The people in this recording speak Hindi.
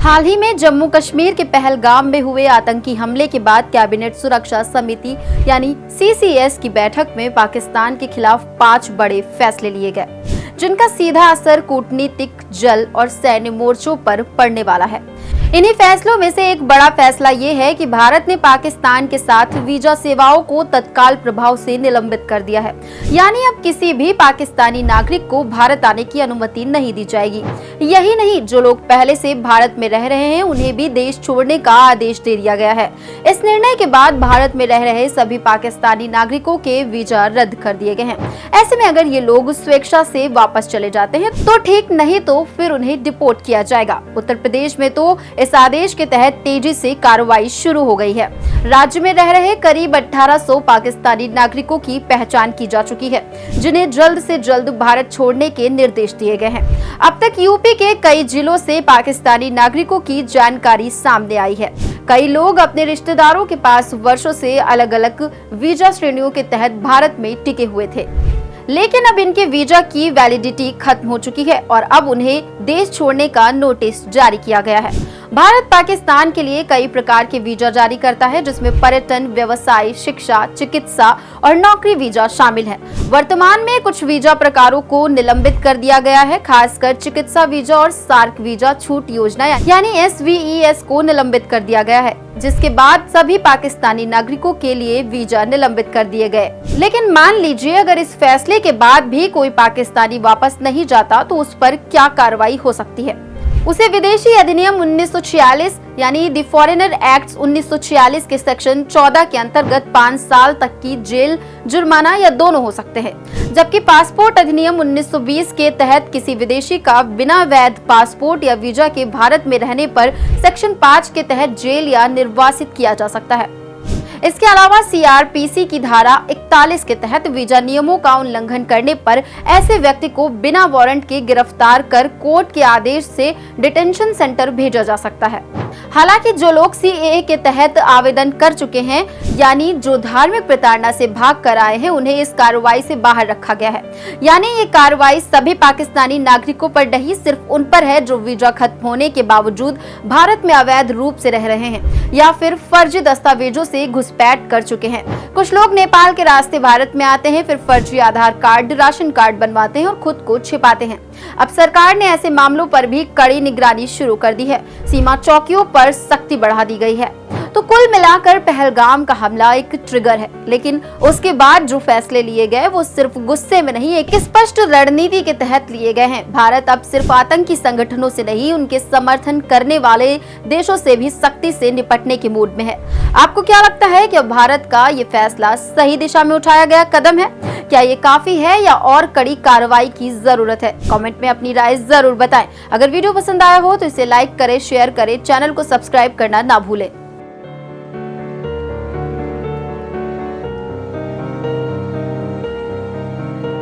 हाल ही में जम्मू कश्मीर के पहलगाम में हुए आतंकी हमले के बाद कैबिनेट सुरक्षा समिति यानी CCS की बैठक में पाकिस्तान के खिलाफ 5 बड़े फैसले लिए गए, जिनका सीधा असर कूटनीतिक, जल और सैन्य मोर्चों पर पड़ने वाला है। इन्हीं फैसलों में से एक बड़ा फैसला ये है कि भारत ने पाकिस्तान के साथ वीजा सेवाओं को तत्काल प्रभाव से निलंबित कर दिया है, यानी अब किसी भी पाकिस्तानी नागरिक को भारत आने की अनुमति नहीं दी जाएगी। यही नहीं, जो लोग पहले से भारत में रह रहे हैं उन्हें भी देश छोड़ने का आदेश दे दिया गया है। इस निर्णय के बाद भारत में रह रहे सभी पाकिस्तानी नागरिकों के वीजा रद्द कर दिए गए हैं। ऐसे में अगर ये लोग स्वेच्छा से वापस चले जाते हैं तो ठीक, नहीं तो फिर उन्हें डिपोर्ट किया जाएगा। उत्तर प्रदेश में तो इस आदेश के तहत तेजी से कार्रवाई शुरू हो गई है। राज्य में रह रहे करीब 1800 पाकिस्तानी नागरिकों की पहचान की जा चुकी है, जिन्हें जल्द से जल्द भारत छोड़ने के निर्देश दिए गए हैं। अब तक यूपी के कई जिलों से पाकिस्तानी नागरिकों की जानकारी सामने आई है। कई लोग अपने रिश्तेदारों के पास वर्षों से अलग अलग वीजा श्रेणियों के तहत भारत में टिके हुए थे, लेकिन अब इनके वीजा की वैलिडिटी खत्म हो चुकी है और अब उन्हें देश छोड़ने का नोटिस जारी किया गया है। भारत पाकिस्तान के लिए कई प्रकार के वीजा जारी करता है, जिसमें पर्यटन, व्यवसाय, शिक्षा, चिकित्सा और नौकरी वीजा शामिल है। वर्तमान में कुछ वीजा प्रकारों को निलंबित कर दिया गया है, खासकर चिकित्सा वीजा और सार्क वीजा छूट योजना यानी SVES को निलंबित कर दिया गया है, जिसके बाद सभी पाकिस्तानी नागरिकों के लिए वीजा निलंबित कर दिए गए। लेकिन मान लीजिए अगर इस फैसले के बाद भी कोई पाकिस्तानी वापस नहीं जाता तो उस पर क्या कार्रवाई हो सकती है। उसे विदेशी अधिनियम 1946 यानी द फॉरेनर एक्ट 1946 के सेक्शन 14 के अंतर्गत 5 साल तक की जेल, जुर्माना या दोनों हो सकते हैं। जबकि पासपोर्ट अधिनियम 1920 के तहत किसी विदेशी का बिना वैध पासपोर्ट या वीजा के भारत में रहने पर सेक्शन 5 के तहत जेल या निर्वासित किया जा सकता है। इसके अलावा CRPC की धारा 41 के तहत वीजा नियमों का उल्लंघन करने पर ऐसे व्यक्ति को बिना वारंट के गिरफ्तार कर कोर्ट के आदेश से डिटेंशन सेंटर भेजा जा सकता है। हालांकि जो लोग CAA के तहत आवेदन कर चुके हैं, यानी जो धार्मिक प्रताड़ना से भाग कर आए हैं, उन्हें इस कार्रवाई से बाहर रखा गया है। यानी ये कार्रवाई सभी पाकिस्तानी नागरिकों पर नहीं, सिर्फ उन पर है जो वीजा खत्म होने के बावजूद भारत में अवैध रूप से रह रहे हैं या फिर फर्जी दस्तावेजों से घुसपैठ कर चुके हैं। कुछ लोग नेपाल के रास्ते भारत में आते हैं, फिर फर्जी आधार कार्ड, राशन कार्ड बनवाते हैं और खुद को छिपाते हैं। अब सरकार ने ऐसे मामलों पर भी कड़ी निगरानी शुरू कर दी है। सीमा चौकियों पर सख्ती बढ़ा दी गई है। तो कुल मिलाकर पहलगाम का हमला एक ट्रिगर है, लेकिन उसके बाद जो फैसले लिए गए वो सिर्फ गुस्से में नहीं, एक स्पष्ट रणनीति के तहत लिए गए हैं। भारत अब सिर्फ आतंकी संगठनों से नहीं, उनके समर्थन करने वाले देशों से भी सख्ती से निपटने के मूड में है। आपको क्या लगता है कि भारत का ये फैसला सही दिशा में उठाया गया कदम है? क्या ये काफी है या और कड़ी कार्रवाई की जरूरत है? कमेंट में अपनी राय जरूर बताएं। अगर वीडियो पसंद आया हो तो इसे लाइक करें, शेयर करें, चैनल को सब्सक्राइब करना ना भूलें।